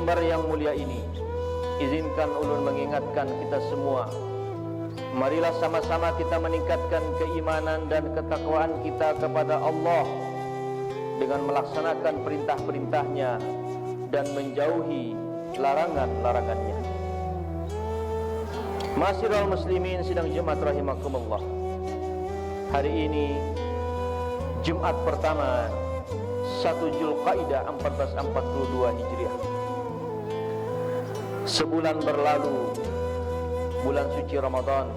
mimbar yang mulia ini, izinkan ulun mengingatkan kita semua, marilah sama-sama kita meningkatkan keimanan dan ketakwaan kita kepada Allah dengan melaksanakan perintah-perintahnya dan menjauhi larangan-larangannya. Ma'asyiral muslimin sidang Jumat rahimakumullah. Hari ini Jumat pertama 1 Zulqa'dah 1442 Hijriah. Sebulan berlalu bulan suci Ramadan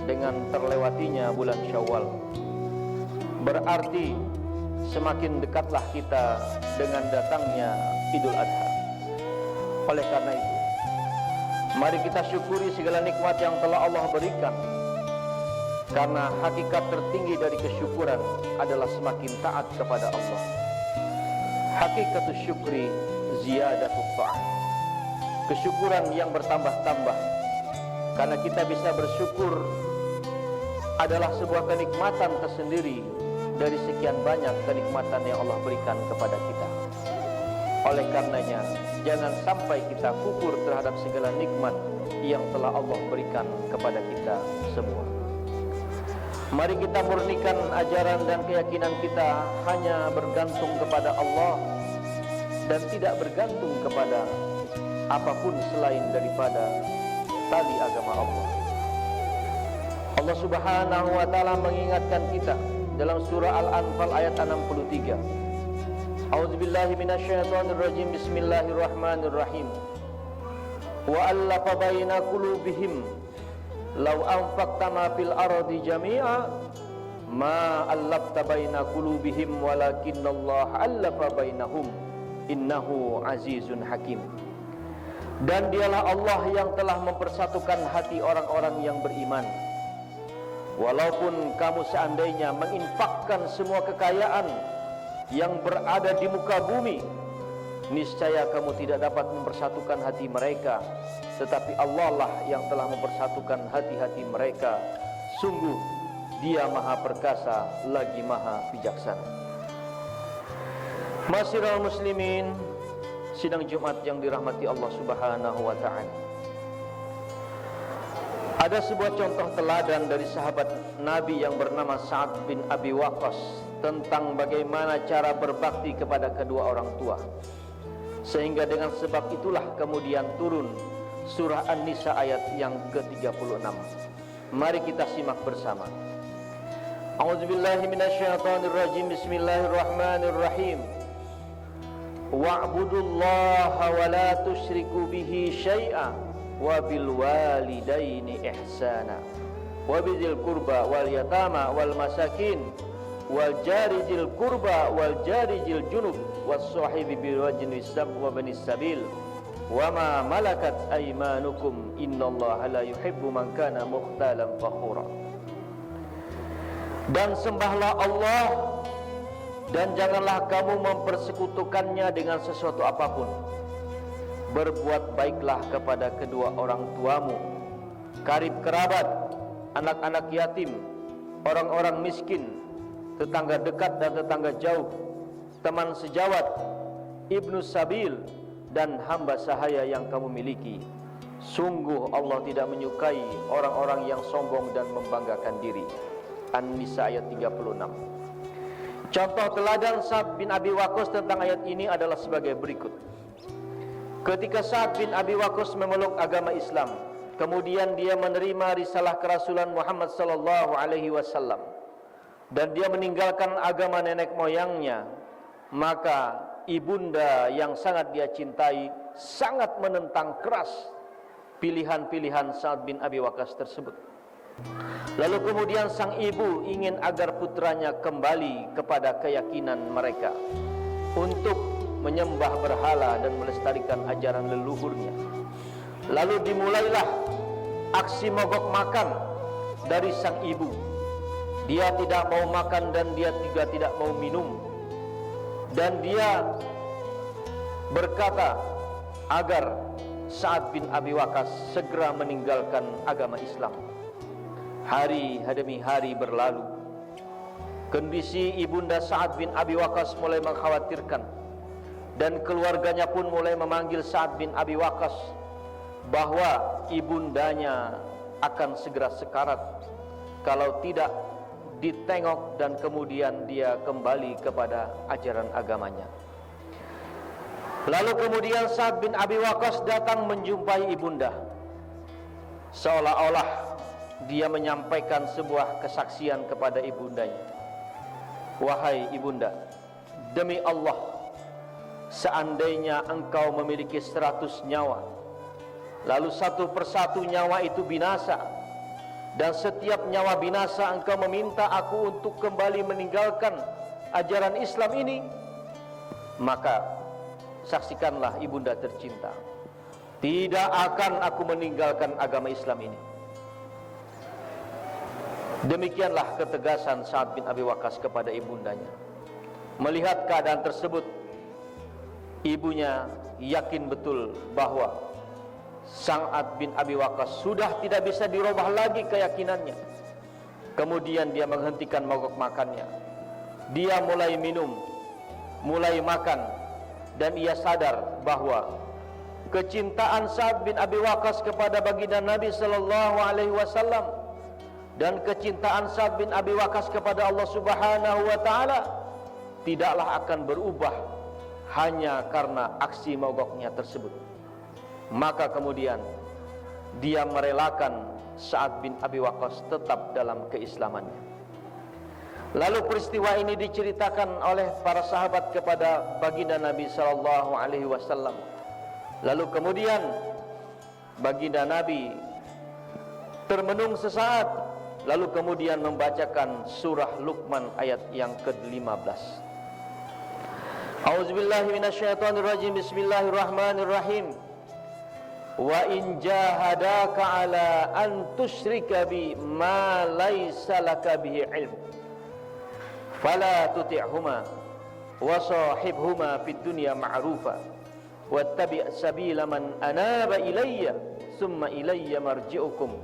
dengan terlewatinya bulan Syawal. Berarti semakin dekatlah kita dengan datangnya Idul Adha. Oleh karena itu, mari kita syukuri segala nikmat yang telah Allah berikan. Karena hakikat tertinggi dari kesyukuran adalah semakin taat kepada Allah. Hakikatus syukri ziyadatut ta'ah. Kesyukuran yang bertambah-tambah. Karena kita bisa bersyukur adalah sebuah kenikmatan tersendiri dari sekian banyak kenikmatan yang Allah berikan kepada kita. Oleh karenanya, jangan sampai kita kufur terhadap segala nikmat yang telah Allah berikan kepada kita semua. Mari kita murnikan ajaran dan keyakinan kita hanya bergantung kepada Allah dan tidak bergantung kepada apapun selain daripada tali agama Allah. Allah Subhanahu wa taala mengingatkan kita dalam surah Al-Anfal ayat 63. A'udzubillahi minasyaitonir rajim. Bismillahirrahmanirrahim. Wa allafa baina qulubihim law anfaqta ma fil ardi jami'a ma allafta baina qulubihim walakinallaha allafa bainahum innahu azizun hakim. Dan dialah Allah yang telah mempersatukan hati orang-orang yang beriman. Walaupun kamu seandainya menginfakkan semua kekayaan yang berada di muka bumi, niscaya kamu tidak dapat mempersatukan hati mereka, tetapi Allah lah yang telah mempersatukan hati-hati mereka. Sungguh Dia Maha Perkasa lagi Maha Bijaksana. Ma'asyiral muslimin sidang Jumat yang dirahmati Allah Subhanahu wa taala. Ada sebuah contoh teladan dari sahabat Nabi yang bernama Sa'ad bin Abi Waqqas tentang bagaimana cara berbakti kepada kedua orang tua. Sehingga dengan sebab itulah kemudian turun surah An-Nisa ayat yang ke-36. Mari kita simak bersama. A'udzubillahi minasyaitonirrajim. Bismillahirrahmanirrahim. Wa'budullaha wa la tusyriku bihi syai'a wa bil walidaini ihsana wa bidzil qurba wal yatama wal masakin wal jari dzil qurba wal jari dzil junub was sahibi bil wajni sab wa banis sabil wa ma malakat aymanukum innallaha la yuhibbu man kana mukhtalan fakhura. Dan sembahlah Allah dan janganlah kamu mempersekutukannya dengan sesuatu apapun. Berbuat baiklah kepada kedua orang tuamu, karib kerabat, anak-anak yatim, orang-orang miskin, tetangga dekat dan tetangga jauh, teman sejawat, ibnu sabil, dan hamba sahaya yang kamu miliki. Sungguh Allah tidak menyukai orang-orang yang sombong dan membanggakan diri. An-Nisa ayat 36. Contoh teladan Sa'ad bin Abi Waqqas tentang ayat ini adalah sebagai berikut. Ketika Sa'ad bin Abi Waqqas memeluk agama Islam, kemudian dia menerima risalah kerasulan Muhammad sallallahu alaihi wasallam dan dia meninggalkan agama nenek moyangnya, maka ibunda yang sangat dia cintai sangat menentang keras pilihan-pilihan Sa'ad bin Abi Waqqas tersebut. Lalu kemudian sang ibu ingin agar putranya kembali kepada keyakinan mereka untuk menyembah berhala dan melestarikan ajaran leluhurnya. Lalu dimulailah aksi mogok makan dari sang ibu. Dia tidak mau makan dan dia juga tidak mau minum. Dan dia berkata agar Sa'ad bin Abi Waqqas segera meninggalkan agama Islam. Hari demi hari berlalu. Kondisi ibunda Sa'ad bin Abi Waqqas mulai mengkhawatirkan. dan keluarganya pun mulai memanggil Sa'ad bin Abi Waqqas bahwa ibundanya akan segera sekarat kalau tidak ditengok dan kemudian dia kembali kepada ajaran agamanya. Lalu kemudian Sa'ad bin Abi Waqqas datang menjumpai ibunda, seolah-olah dia menyampaikan sebuah kesaksian kepada ibundanya. Wahai ibunda, demi Allah, seandainya engkau memiliki 100 nyawa, lalu satu persatu nyawa itu binasa, dan setiap nyawa binasa engkau meminta aku untuk kembali meninggalkan ajaran Islam ini, maka saksikanlah ibunda tercinta, tidak akan aku meninggalkan agama Islam ini. Demikianlah ketegasan Sa'ad bin Abi Waqqas kepada ibundanya. Melihat keadaan tersebut, ibunya yakin betul bahwa Sa'ad bin Abi Waqqas sudah tidak bisa dirubah lagi keyakinannya. Kemudian dia menghentikan mogok makannya. Dia mulai minum, mulai makan, dan ia sadar bahwa kecintaan Sa'ad bin Abi Waqqas kepada baginda Nabi sallallahu alaihi wasallam dan kecintaan Sa'ad bin Abi Waqqas kepada Allah Subhanahu wa taala tidaklah akan berubah hanya karena aksi mogoknya tersebut. Maka kemudian dia merelakan Sa'ad bin Abi Waqqas tetap dalam keislamannya. Lalu peristiwa ini diceritakan oleh para sahabat kepada baginda Nabi sallallahu alaihi wasallam. Lalu kemudian baginda Nabi termenung sesaat, lalu kemudian membacakan surah Luqman ayat yang ke-15. A'udzubillahi minasyaitonirrajim. Bismillahirrahmanirrahim. Wa in jahadaka ala an tusyrika bi ma laysa laka bihi ilm fala tuti'huma wa sahibhuma fid dunya ma'rufa wattabi' sabila man anaba ilayya summa ilayya marji'ukum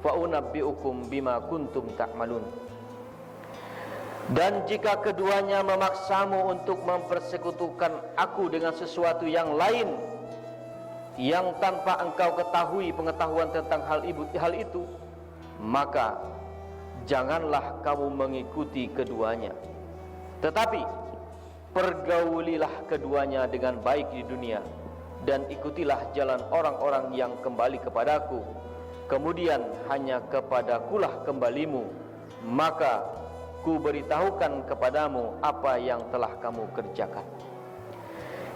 fa unabbi'ukum bima kuntum ta'malun. Dan jika keduanya memaksamu untuk mempersekutukan aku dengan sesuatu yang lain yang tanpa engkau ketahui pengetahuan tentang hal itu, maka janganlah kamu mengikuti keduanya, tetapi pergaulilah keduanya dengan baik di dunia, dan ikutilah jalan orang-orang yang kembali kepadaku, kemudian hanya kepadakulah kembalimu, maka ku beritahukan kepadamu apa yang telah kamu kerjakan.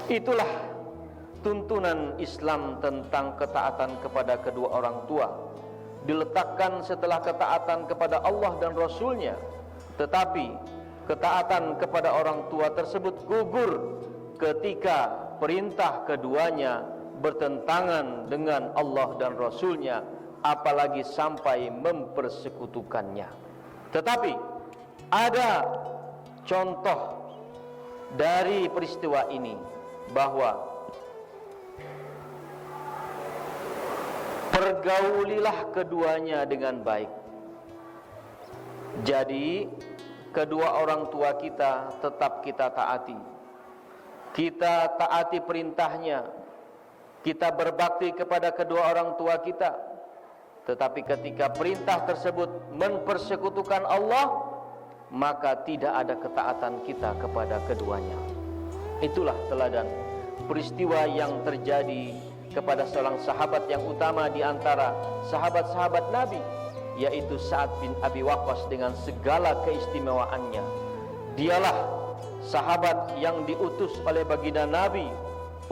Itulah tuntunan Islam tentang ketaatan kepada kedua orang tua, diletakkan setelah ketaatan kepada Allah dan Rasulnya. Tetapi ketaatan kepada orang tua tersebut gugur ketika perintah keduanya bertentangan dengan Allah dan Rasulnya, apalagi sampai mempersekutukannya. Tetapi ada contoh dari peristiwa ini bahwa pergaulilah keduanya dengan baik. Jadi kedua orang tua kita tetap kita taati. Kita taati perintahnya. Kita berbakti kepada kedua orang tua kita. Tetapi ketika perintah tersebut mempersekutukan Allah, maka tidak ada ketaatan kita kepada keduanya. Itulah teladan peristiwa yang terjadi kepada seorang sahabat yang utama di antara sahabat-sahabat Nabi, yaitu Sa'ad bin Abi Waqqas dengan segala keistimewaannya. Dialah sahabat yang diutus oleh baginda Nabi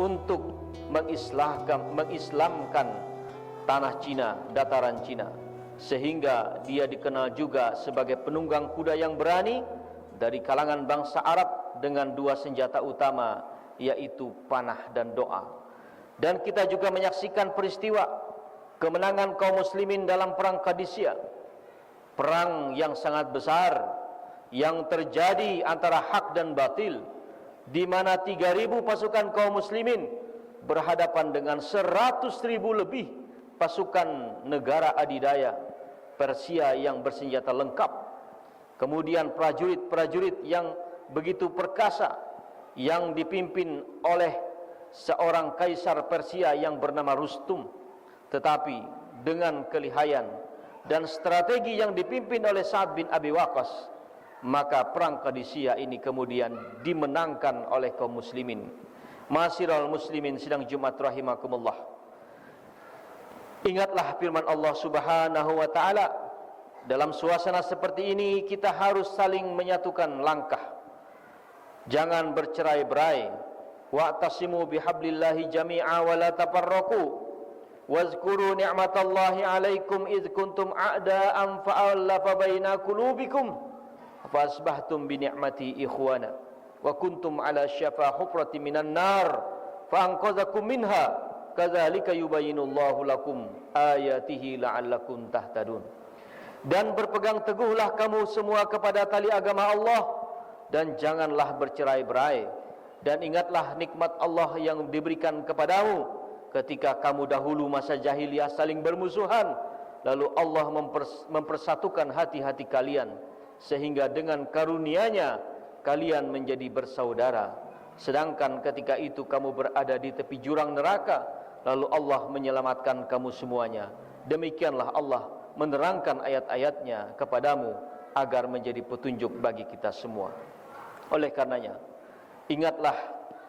untuk mengislamkan tanah Cina, dataran Cina, sehingga dia dikenal juga sebagai penunggang kuda yang berani dari kalangan bangsa Arab dengan dua senjata utama, yaitu panah dan doa. Dan kita juga menyaksikan peristiwa kemenangan kaum muslimin dalam perang Qadisiyah, perang yang sangat besar yang terjadi antara hak dan batil, di mana 3.000 pasukan kaum muslimin berhadapan dengan 100.000 lebih pasukan negara adidaya Persia yang bersenjata lengkap. Kemudian prajurit-prajurit yang begitu perkasa yang dipimpin oleh seorang kaisar Persia yang bernama Rustum, tetapi dengan kelihayan dan strategi yang dipimpin oleh Sa'ad bin Abi Waqqas, maka perang Qadisiyah ini kemudian dimenangkan oleh kaum muslimin. Ma'asyiral muslimin sidang Jumat rahimakumullah. Ingatlah firman Allah Subhanahu wa taala, dalam suasana seperti ini kita harus saling menyatukan langkah. Jangan bercerai-berai. Wa'tasimu bihablillahi jami'a wa la tafarraqu. Wazkuru ni'matallahi 'alaikum idz kuntum a'da'an fa'alafa baina qulubikum fa asbahtum bi ni'mati ikhwana wa kuntum 'ala syafa hufratin minan nar fa anqadhakum minha kadzalika yubayyinullahu lakum ayatihi la'allakum tahtadun. Dan berpegang teguhlah kamu semua kepada tali agama Allah, dan janganlah bercerai-berai, dan ingatlah nikmat Allah yang diberikan kepadamu ketika kamu dahulu masa jahiliyah saling bermusuhan, lalu Allah mempersatukan hati-hati kalian sehingga dengan karunia-Nya kalian menjadi bersaudara. Sedangkan ketika itu kamu berada di tepi jurang neraka, lalu Allah menyelamatkan kamu semuanya. Demikianlah Allah menerangkan ayat-ayatnya kepadamu agar menjadi petunjuk bagi kita semua. Oleh karenanya, ingatlah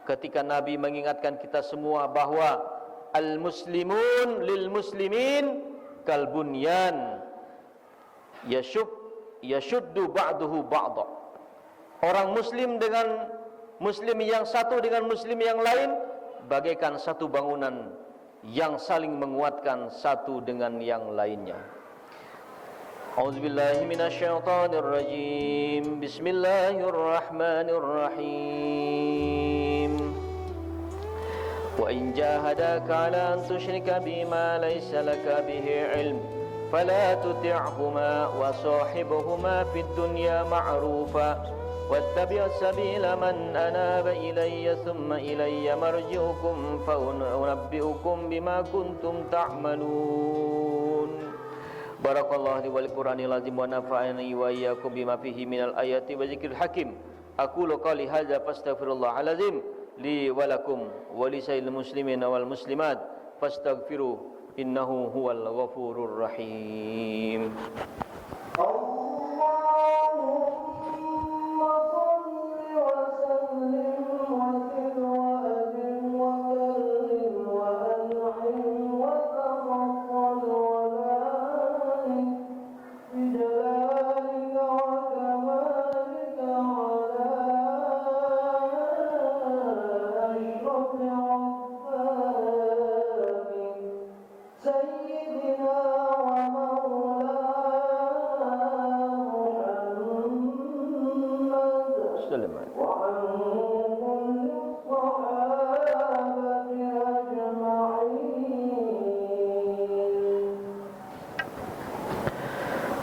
ketika Nabi mengingatkan kita semua bahwa al-muslimun lil muslimin kal bunyan yashuddu ba'duhu ba'da. Orang muslim dengan muslim yang satu dengan muslim yang lain bagaikan satu bangunan yang saling menguatkan satu dengan yang lainnya. A'udzubillahi minasyaitonir rajim. Bismillahirrahmanirrahim. Wa in jahadaka 'ala an tusyrika bima laysa laka bihi 'ilm fala tuti'huma wa sahibhuma fid dunya ma'rufa wattabi' sabila man anaba ilayya thumma ilayya marji'ukum fa unabbi'ukum bima kuntum ta'malun. Barakallahu li wal Qur'anil azim wa nafa'ani wa iyyakum bima fihi minal ayati wa dzikril hakim. Aqulu qali hadza fastaghfirullahal azim li wa lakum wa li sayyidil muslimin wal muslimat fastaghfiru innahu huwal ghafurur rahim.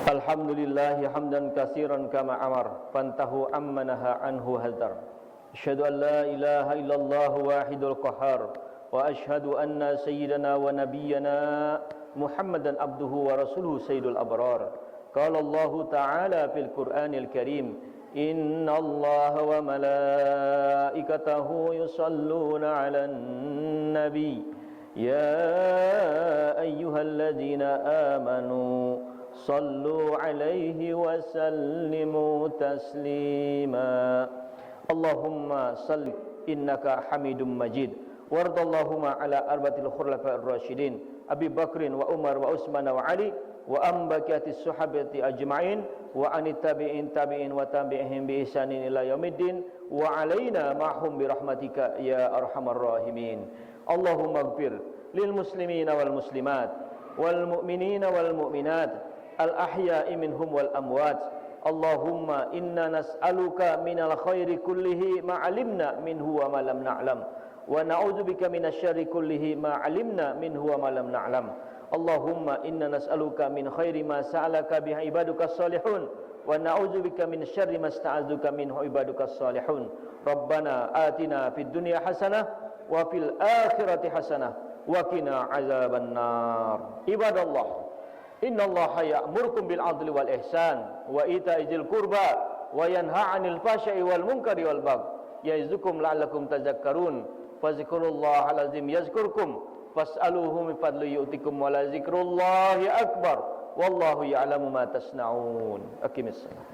Alhamdulillahi hamdan katsiran kama amar fantahu amma naha anhu hadar. Asyhadu an la ilaha illallah wahidul qahhar wa asyhadu anna sayyidana wa nabiyyana Muhammadan abduhu wa rasuluhu sayyidul abrar. Qala Allah ta'ala fil Qur'anil Karim, innallaha wa malaikatahu yusalluna 'alan nabi ya ayyuhalladzina amanu sallu alaihi wa sallimu taslima. Allahumma salli innaka hamidum majid. Wardallahumma ala arbatil khulafa'ir rasyidin Abi Bakrin wa Umar wa Utsman wa Ali wa ambaqiyati sahabati ajma'in wa anit tabi'in wa tabi'ihim bi ihsanin ila yaumiddin wa alaina ma'hum bi rahmatika ya arhamar rahimin. Allahumma ighfir lil muslimina wal muslimat wal mu'minina wal mu'minat al-ahya'i minhum wal amwat. Allahumma inna nas'aluka minal khairi kullihi ma 'alimna minhu wa ma lam na'lam wa na'udzubika minasyarri kullihi ma 'alimna minhu wa ma lam na'lam. Allahumma inna nas'aluka min khairi ma sa'alaka bihi ibadukas salihun wa na'udzubika min syarri ma sta'adzuka minhu ibadukas salihun. Rabbana atina fid dunya hasanah wa fil akhirati hasanah wa qina 'adzabannar. Ibadallah, innallaha ya'murukum bil 'adli wal ihsan wa ita'i dzil qurba wa yanha 'anil fahsya'i wal munkari wal baghi ya'izukum la'allakum tadhakkarun. Fazkurullahal azim yazkurkum fas'aluhu min fadli yu'tikum wa la zikrullahi akbar wallahu ya'lamu ma tasna'un. Aqimissalam.